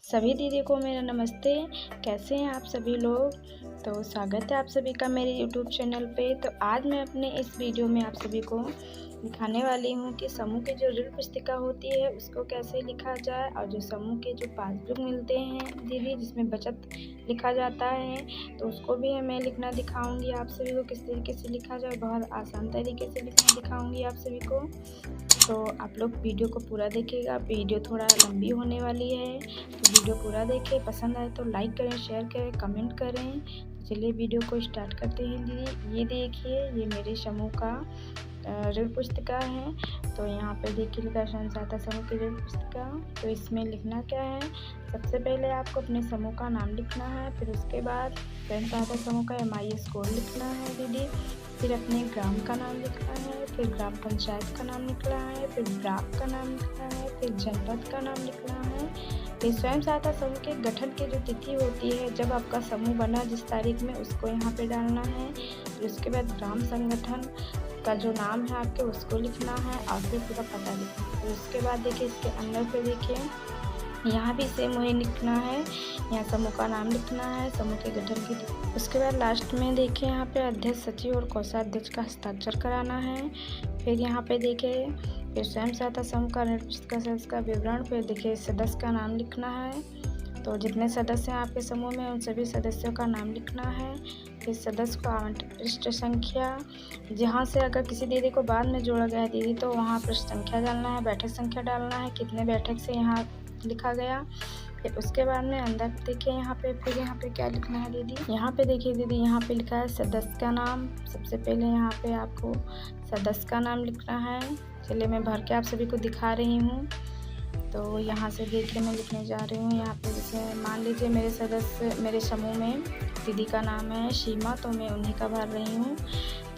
सभी दीदी को मेरा नमस्ते। कैसे हैं आप सभी लोग। तो स्वागत है आप सभी का मेरे यूट्यूब चैनल पे। तो आज मैं अपने इस वीडियो में आप सभी को दिखाने वाली हूँ कि समूह की जो ऋण पुस्तिका होती है उसको कैसे लिखा जाए, और जो समूह के जो पासबुक मिलते हैं दीदी जिसमें बचत लिखा जाता है तो उसको भी मैं लिखना दिखाऊंगी आप सभी को किस तरीके से लिखा जाए। बहुत आसान तरीके से लिखना दिखाऊंगी आप सभी को। तो आप लोग वीडियो को पूरा देखिएगा। वीडियो थोड़ा लंबी होने वाली है तो वीडियो पूरा देखें। पसंद आए तो लाइक करें, शेयर करें, कमेंट करें। तो चलिए वीडियो को स्टार्ट करते हैं दीदी। ये देखिए, ये मेरे समूह का ऋण पुस्तिका है। तो यहाँ पे देखिए लिखा स्वयं सहायता समूह की ऋण पुस्तिका। तो इसमें लिखना क्या है, सबसे पहले आपको अपने समूह का नाम लिखना है, फिर उसके बाद स्वयं सहायता समूह का MIS कोड लिखना है दीदी, फिर अपने ग्राम का नाम लिखना है, फिर ग्राम पंचायत का नाम लिखना है, फिर ब्लॉक का नाम लिखना है, फिर जनपद का नाम लिखना है, फिर स्वयं सहायता समूह के गठन की जो तिथि होती है जब आपका समूह बना जिस तारीख में उसको यहाँ पे डालना है। फिर उसके बाद ग्राम संगठन का जो नाम है आपके उसको लिखना है और फिर पूरा पता लिखना है। फिर उसके बाद देखिए इसके अंदर पे देखिए यहाँ भी सेम वही लिखना है। यहाँ समूह का नाम लिखना है, समूह के गठन की। उसके बाद लास्ट में देखिए यहाँ पे अध्यक्ष, सचिव और कोषाध्यक्ष का हस्ताक्षर कराना है। फिर यहाँ पे देखिए फिर स्वयं सहायता समूह का ऋण पुस्तिका सदस्य का विवरण, फिर देखिए सदस्य का नाम लिखना है। तो जितने सदस्य हैं आपके समूह में उन सभी सदस्यों का नाम लिखना है। फिर सदस्य को आवंटित पृष्ठ संख्या, जहाँ से अगर किसी दीदी को बाद में जोड़ा गया दीदी तो वहाँ पृष्ठ संख्या डालना है, बैठक संख्या डालना है, कितने बैठक से यहाँ लिखा गया। फिर उसके बाद में अंदर देखिए यहाँ पे फिर यहाँ पे क्या लिखना है दीदी। यहाँ पे देखिए दीदी यहाँ पे लिखा है सदस्य का नाम। सबसे पहले यहाँ पे आपको सदस्य का नाम लिखना है। चलिए मैं भर के आप सभी को दिखा रही हूँ। तो यहाँ से देखिए मैं लिखने जा रही हूँ। यहाँ पे जैसे मान लीजिए मेरे समूह में दीदी का नाम है सीमा, तो मैं उन्हीं का भर रही हूँ।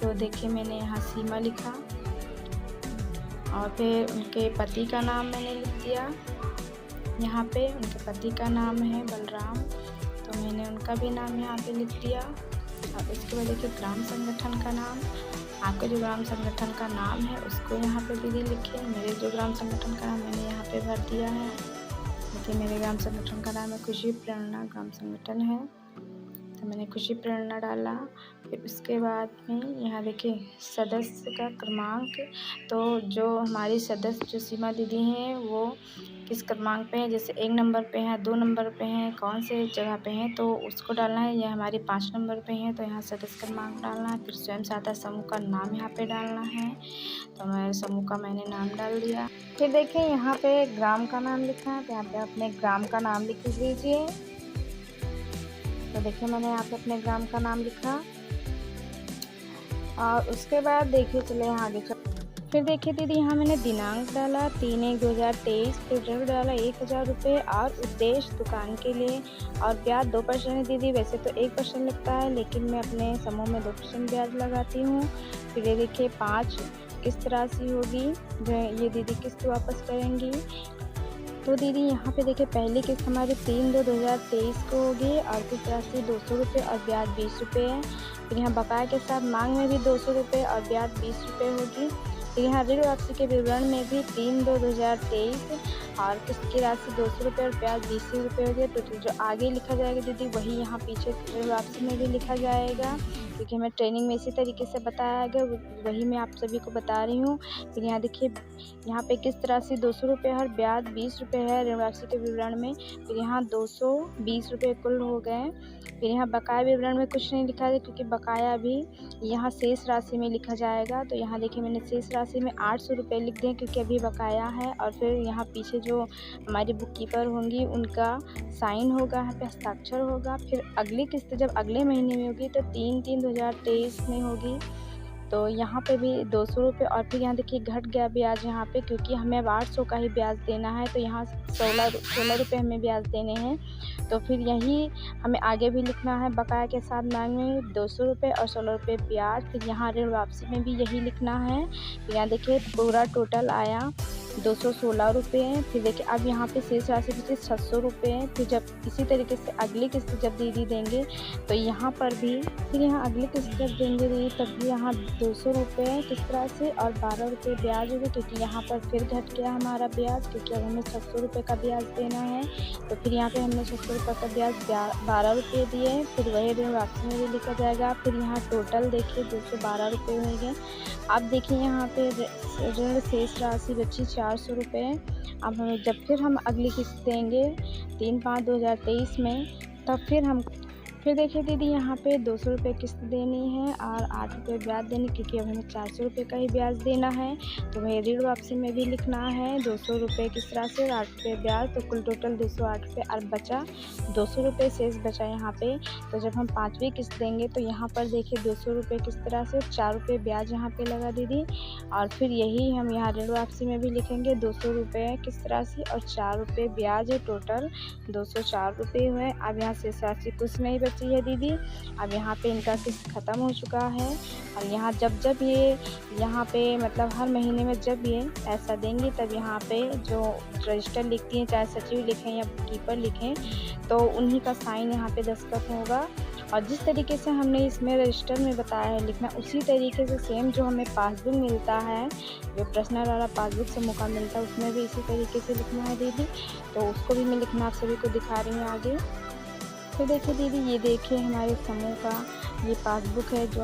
तो देखिए मैंने यहाँ सीमा लिखा और फिर उनके पति का नाम मैंने लिख दिया। यहाँ पे उनके पति का नाम है बलराम, तो मैंने उनका भी नाम यहाँ पे लिख दिया। और इसके बाद देखिए ग्राम संगठन का नाम, आपका जो ग्राम संगठन का नाम है उसको यहाँ पे दीदी लिखिए। मेरे जो ग्राम संगठन का नाम मैंने यहाँ पे भर दिया है। देखिए मेरे ग्राम संगठन का नाम है खुशी प्रेरणा ग्राम संगठन है, तो मैंने खुशी प्रेरणा डाला। फिर उसके बाद में यहाँ देखिए सदस्य का क्रमांक, तो जो हमारी सदस्य जो सीमा दीदी हैं वो किस क्रमांक पे हैं, जैसे 1 नंबर पे हैं, 2 नंबर पे हैं, कौन से जगह पे हैं तो उसको डालना है। यह हमारी 5 नंबर पे हैं तो यहाँ सदस्य क्रमांक डालना है। फिर स्वयं सहायता समूह का नाम यहाँ पे डालना है, तो मैं समूह का मैंने नाम डाल दिया। फिर देखिए यहाँ पे ग्राम का नाम लिखा है, तो यहाँ पे अपने ग्राम का नाम लिख लीजिए। तो देखिए मैंने यहाँ पे अपने ग्राम का नाम लिखा और उसके बाद देखिए चले आगे फिर देखिए दीदी यहाँ मैंने दिनांक डाला 3/1/2023, फिर ऋण डाला 1000 रुपये और उद्देश्य दुकान के लिए, और ब्याज 2% है दीदी। वैसे तो 1% लगता है लेकिन मैं अपने समूह में 2% ब्याज लगाती हूँ। फिर ये देखिए 5 किस्त राशि होगी जो ये दीदी किस्त वापस करेंगी। तो दीदी यहाँ पे देखिए पहली किस्त हमारी 3/2/2023 को होगी और किस्त राशि 200 रुपये और ब्याज 20 रुपये है। फिर यहाँ बकाया के साथ मांग में भी 200 रुपये और ब्याज 20 रुपये होगी। फिर यहाँ ऋण वापसी के विवरण में भी 3/2/2023 और किस्त की राशि 200 रुपये और ब्याज 20 रुपये होगी। तो जो आगे लिखा जाएगा दीदी वही यहाँ पीछे ऋण वापसी में भी लिखा जाएगा, क्योंकि हमें ट्रेनिंग में इसी तरीके से बताया गया, वही मैं आप सभी को बता रही हूँ। फिर यहाँ देखिए यहाँ पे किस्त राशि 200 रुपये और ब्याज 20 रुपये है ऋण वापसी के विवरण में। फिर यहाँ 220 रुपये कुल हो गए। फिर यहाँ बकाया विवरण में कुछ नहीं लिखा है क्योंकि बकाया भी यहाँ शेष राशि में लिखा जाएगा। तो यहाँ देखिए मैंने शेष राशि में 800 रुपये लिख दें क्योंकि अभी बकाया है। और फिर यहाँ पीछे जो हमारी बुक कीपर होंगी उनका साइन होगा, यहाँ पे हस्ताक्षर होगा। फिर अगली किस्त जब अगले महीने में होगी तो 3/3/2023 में होगी, तो यहाँ पे भी 200 रुपये। और फिर यहाँ देखिए घट गया ब्याज यहाँ पे क्योंकि हमें अब 800 का ही ब्याज देना है, तो यहाँ 16 रुपये हमें ब्याज देने हैं। तो फिर यही हमें आगे भी लिखना है, बकाया के साथ मांग में 200 रुपये और 16 रुपये ब्याज। फिर यहाँ ऋण वापसी में भी यही लिखना है। फिर यहाँ देखिए पूरा टोटल आया 216 रुपये हैं। फिर देखिए अब यहाँ पे शेष राशि बची 600 रुपये हैं। फिर जब इसी तरीके से अगली किस्त जब दीदी देंगे तो यहाँ पर भी फिर यहाँ अगली किस्त जब देंगे दीदी तब भी यहाँ 200 रुपये किस तरह से और 12 रुपये ब्याज होगी, क्योंकि यहाँ पर फिर घट गया हमारा ब्याज, क्योंकि अब हमें 600 रुपये का ब्याज देना है। तो फिर यहाँ पे हमने 600 रुपये का ब्याज 12 रुपये दिए। फिर वही ऋण वापसी में भी लिखा जाएगा। फिर यहाँ टोटल देखिए 212 रुपये होंगे। अब देखिए यहाँ पे ऋण शेष राशि बची 400 रुपये। अब हमें जब फिर हम अगली किस्त देंगे 3/5/2023 में, तब फिर देखिए दीदी यहाँ पे 200 रुपये किस्त देनी है और 8 रुपये ब्याज देनी, क्योंकि अब हमें 400 रुपये का ही ब्याज देना है। तो वही ऋण वापसी में भी लिखना है 200 रुपये किस तरह से और 8 रुपये ब्याज, तो कुल टोटल 208 रुपये और बचा 200 रुपये शेष बचा यहाँ पे। तो जब हम 5वीं किस्त देंगे तो यहाँ पर देखिए 200 रुपये किस तरह से 4 रुपये ब्याज यहाँ पे लगा दीदी। और फिर यही हम यहाँ ऋण वापसी में भी लिखेंगे 200 रुपये किस तरह से और 4 रुपये ब्याज है, टोटल 204 रुपये हुए। अब यहाँ शेष राशि कुछ नहीं बची है दीदी। अब यहाँ पे इनका किस्त ख़त्म हो चुका है। और यहाँ जब ये यहाँ पे मतलब हर महीने में जब ये पैसा देंगी तब यहाँ पे जो रजिस्टर लिखती हैं, चाहे सचिव लिखें या कीपर लिखें, तो उन्हीं का साइन यहाँ पे दस्तखत होगा। और जिस तरीके से हमने इसमें रजिस्टर में बताया है लिखना, उसी तरीके से सेम जो हमें पासबुक मिलता है, जो पर्सनल वाला पासबुक से मौका मिलता है, उसमें भी इसी तरीके से लिखना है दीदी। तो उसको भी मैं लिखना आप सभी को दिखा रही हूँ आगे। तो देखिए दीदी, ये देखिए हमारे समूह का ये पासबुक है जो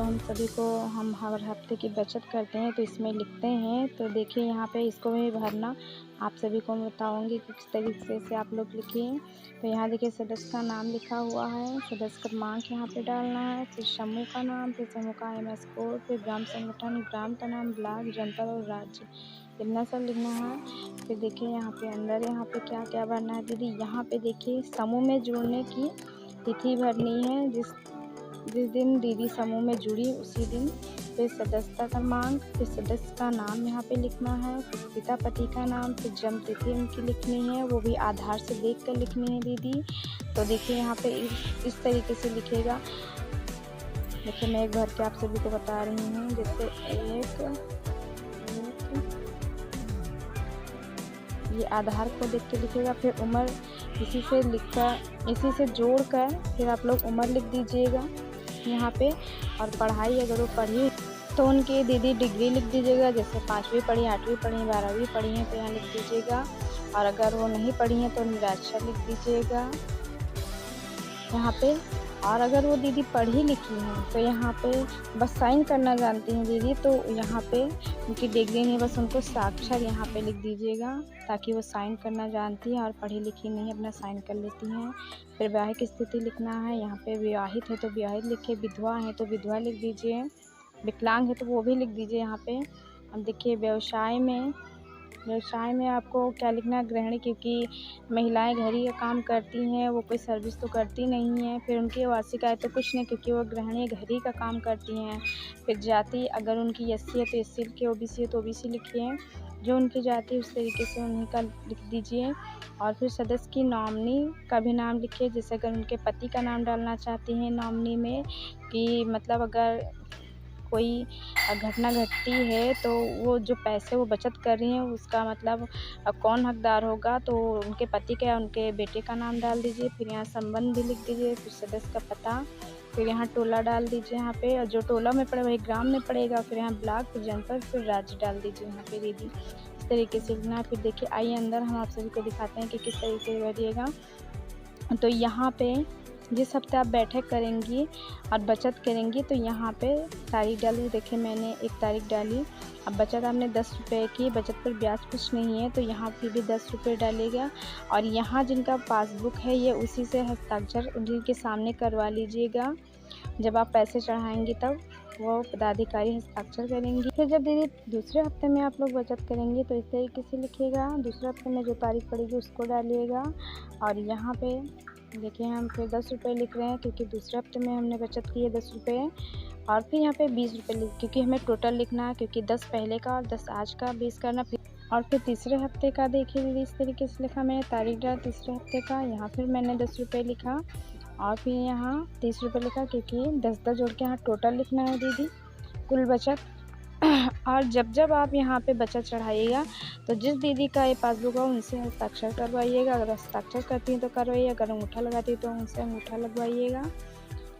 हम हर हफ्ते की बचत करते हैं तो इसमें लिखते हैं। तो देखिए यहाँ पे इसको भी भरना आप सभी को मैं बताऊंगी कि किस तरीके से आप लोग लिखिए। तो यहाँ देखिए सदस्य का नाम लिखा हुआ है, सदस्य क्रमांक यहाँ पे डालना है, फिर समूह का नाम, फिर समूह का MS कोड, फिर ग्राम संगठन, ग्राम का नाम, ब्लॉक, जनपद और राज्य, इतना सब लिखना है। फिर देखिए यहाँ पे अंदर यहाँ पे क्या क्या भरना है दीदी। यहाँ पे देखिए समूह में जुड़ने की तिथि भरनी है, जिस दिन दीदी समूह में जुड़ी उसी दिन। फिर सदस्यता क्रमांक, फिर सदस्य का नाम यहाँ पे लिखना है, फिर पिता पति का नाम, फिर जन्म तिथि उनकी लिखनी है, वो भी आधार से देख कर लिखनी है दीदी। तो देखिए यहाँ पे इस तरीके से लिखेगा। देखिए मैं एक भर के आप सभी को बता रही हूँ। जैसे एक ये आधार को देख के लिखेगा, फिर उम्र इसी से जोड़कर फिर आप लोग उम्र लिख दीजिएगा यहाँ पे। और पढ़ाई अगर वो पढ़ी तो उनकी दीदी डिग्री लिख दीजिएगा, जैसे 5वीं पढ़ी, 8वीं पढ़ी, 12वीं पढ़ी हैं तो यहाँ लिख दीजिएगा। और अगर वो नहीं पढ़ी हैं तो निराशा लिख दीजिएगा यहाँ पे। और अगर वो दीदी पढ़ी लिखी हैं तो यहाँ पे बस साइन करना जानती हैं दीदी, तो यहाँ पे उनकी डिग्री नहीं, बस उनको साक्षर यहाँ पे लिख दीजिएगा, ताकि वो साइन करना जानती हैं और पढ़ी लिखी नहीं अपना साइन कर लेती हैं। फिर वैवाहिक स्थिति लिखना है, यहाँ पे विवाहित है तो विवाहित लिखिए, विधवा है तो विधवा लिख दीजिए, विकलांग है तो वो भी लिख दीजिए यहाँ पे। अब देखिए व्यवसाय में आपको क्या लिखना है, गृहिणी, क्योंकि महिलाएं घर ही का काम करती हैं, वो कोई सर्विस तो करती नहीं है। फिर उनकी वार्षिक आय तो कुछ नहीं, क्योंकि वो गृहिणी घर ही का काम करती हैं। फिर जाति, अगर उनकी SC है तो SC लिखिए, OBC है तो OBC लिखिए, जो उनकी जाति उस तरीके से उन्हीं का लिख दीजिए। और फिर सदस्य की नॉमिनी का भी नाम लिखिए, जैसे अगर उनके पति का नाम डालना चाहती हैं नॉमिनी में, कि मतलब अगर कोई घटना घटती है तो वो जो पैसे वो बचत कर रही हैं उसका मतलब कौन हकदार होगा, तो उनके पति का या उनके बेटे का नाम डाल दीजिए। फिर यहाँ संबंध भी लिख दीजिए, फिर सदस्य का पता, फिर यहाँ टोला डाल दीजिए यहाँ पे, और जो टोला में पड़े वही ग्राम में पड़ेगा। फिर यहाँ ब्लॉक, फिर जनपद, फिर राज्य डाल दीजिए यहाँ पे दीदी। इस तरीके से लिखना है। फिर देखिए आइए अंदर हम आप सभी को दिखाते हैं कि किस तरीके से भरिएगा। तो यहाँ पे जिस हफ्ते आप बैठक करेंगी और बचत करेंगी तो यहाँ पे तारीख डाली। देखिए मैंने एक तारीख डाली। अब बचत आपने 10 रुपये की, बचत पर ब्याज कुछ नहीं है तो यहाँ पे भी 10 रुपये डालेगा। और यहाँ जिनका पासबुक है ये उसी से हस्ताक्षर उन्हीं के सामने करवा लीजिएगा। जब आप पैसे चढ़ाएंगी तब वो पदाधिकारी हस्ताक्षर करेंगी। फिर जब दीदी दूसरे हफ्ते में आप लोग बचत करेंगे तो इस तरीके से लिखिएगा। दूसरे हफ्ते में जो तारीख पड़ेगी उसको डालिएगा। और यहाँ पे देखिए हम फिर 10 रुपये लिख रहे हैं, क्योंकि दूसरे हफ्ते में हमने बचत की है 10 रुपये। और फिर यहाँ पे 20 रुपये क्योंकि हमें टोटल लिखना है, क्योंकि 10 पहले का और 10 आज का 20 करना। और फिर तीसरे हफ्ते का देखिए दीदी इस तरीके से लिखा, मैंने तारीख डाला तीसरे हफ्ते का, यहाँ फिर मैंने 10 रुपये लिखा। और फिर यहाँ 30 रुपये लिखा, क्योंकि 10 जोड़ के यहाँ टोटल लिखना है दीदी, कुल बचत और जब जब आप यहाँ पे बचत चढ़ाइएगा तो जिस दीदी का ये पासबुक हो उनसे हस्ताक्षर करवाइएगा। अगर हस्ताक्षर करती हैं तो करवाइए, अगर अंगूठा लगाती है तो उनसे अंगूठा लगवाइएगा।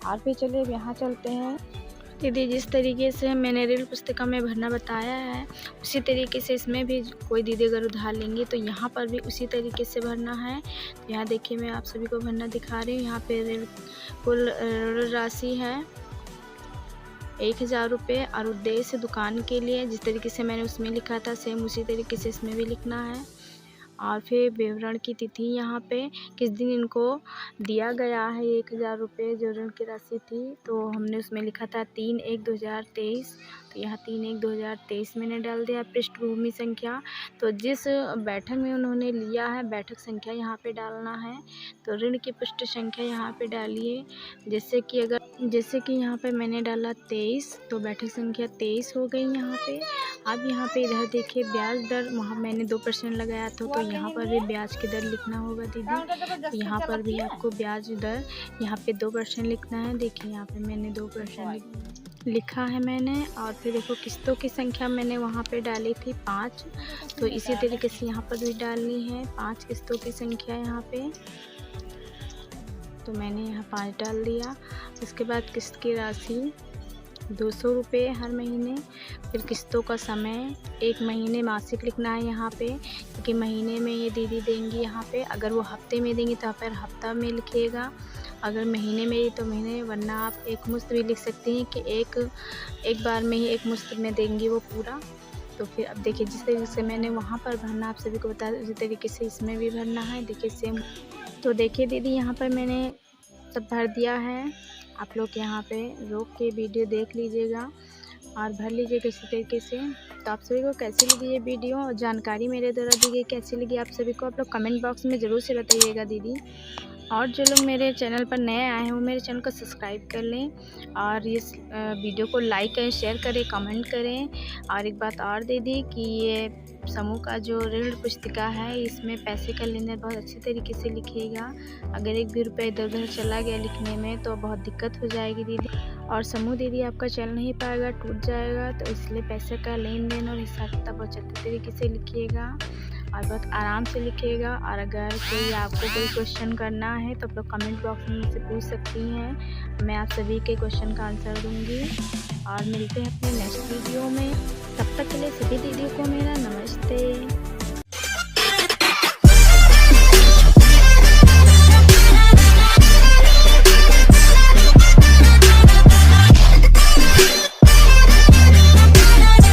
और फिर चलिए अब यहाँ चलते हैं। दीदी जिस तरीके से मैंने ऋण पुस्तिका में भरना बताया है उसी तरीके से इसमें भी कोई दीदी अगर उधार लेंगी तो यहाँ पर भी उसी तरीके से भरना है। तो यहाँ देखिए मैं आप सभी को भरना दिखा रही हूँ। यहाँ पे ऋण कुल ऋण राशि है 1000 रुपये और उद्देश्य दुकान के लिए जिस तरीके से मैंने उसमें लिखा था सेम उसी तरीके से इसमें भी लिखना है। और फिर विवरण की तिथि यहाँ पे किस दिन इनको दिया गया है 1000 रुपये जो ऋण की राशि थी, तो हमने उसमें लिखा था 3/1/2023। तो यहाँ 3/1/2023 मैंने डाल दिया। पृष्ठभूमि संख्या तो जिस बैठक में उन्होंने लिया है बैठक संख्या यहाँ पे डालना है। तो ऋण की पृष्ठ संख्या यहाँ पे डालिए। जैसे कि यहाँ पे मैंने डाला 23 तो बैठक संख्या 23 हो गई यहाँ पे। अब यहाँ पे इधर देखिए ब्याज दर, वहाँ मैंने 2% लगाया था तो यहाँ पर भी ब्याज की दर लिखना होगा दीदी। तो यहाँ पर भी आपको ब्याज दर यहाँ पे 2% लिखना है। देखिए यहाँ पे मैंने 2% लिखा है मैंने। और फिर देखो किस्तों की संख्या मैंने वहाँ पे डाली थी 5, तो इसी तरीके से यहाँ पर भी डालनी है 5 किस्तों की संख्या यहाँ पे। तो मैंने यहाँ 5 डाल दिया। उसके बाद किस्त की राशि 200 रुपये हर महीने। फिर किस्तों का समय 1 महीने मासिक लिखना है यहाँ पे, क्योंकि महीने में ये दीदी देंगी यहाँ पे। अगर वो हफ्ते में देंगी तो फिर हफ्ता में लिखिएगा, अगर महीने में तो महीने, वरना आप एक मुश्त भी लिख सकती हैं कि एक बार में ही एक मुश्त में देंगी वो पूरा। तो फिर अब देखिए जिस तरीके से मैंने वहाँ पर भरना आप सभी को बताया उसी तरीके से इसमें भी भरना है। देखिए सेम। तो देखिए दीदी यहाँ पर मैंने सब भर दिया है। आप लोग यहाँ पे रोक के वीडियो देख लीजिएगा और भर लीजिएगा इसी तरीके से। तो आप सभी को कैसी लगी ये वीडियो और जानकारी मेरे द्वारा दी गई कैसी लगी आप सभी को, आप लोग कमेंट बॉक्स में ज़रूर से बताइएगा दीदी। और जो लोग मेरे चैनल पर नए आए हैं वो मेरे चैनल को सब्सक्राइब कर लें और इस वीडियो को लाइक करें, शेयर करें, कमेंट करें। और एक बात और दीदी कि ये समूह का जो ऋण पुस्तिका है इसमें पैसे का लेन देन बहुत अच्छी तरीके से लिखिएगा। अगर एक भी रुपये इधर उधर चला गया लिखने में तो बहुत दिक्कत हो जाएगी दीदी, और समूह दीदी आपका चल नहीं पाएगा, टूट जाएगा। तो इसलिए पैसे का लेन देन और हिसाब किताब बहुत अच्छे तरीके से लिखिएगा और बहुत आराम से लिखिएगा। और अगर आपको कोई क्वेश्चन करना है तो आप लोग कमेंट बॉक्स में मुझसे पूछ सकती हैं, मैं आप सभी के क्वेश्चन का आंसर दूंगी। और मिलते हैं अपने नेक्स्ट वीडियो में, तब तक के लिए सभी दीदियों को मेरा नमस्ते।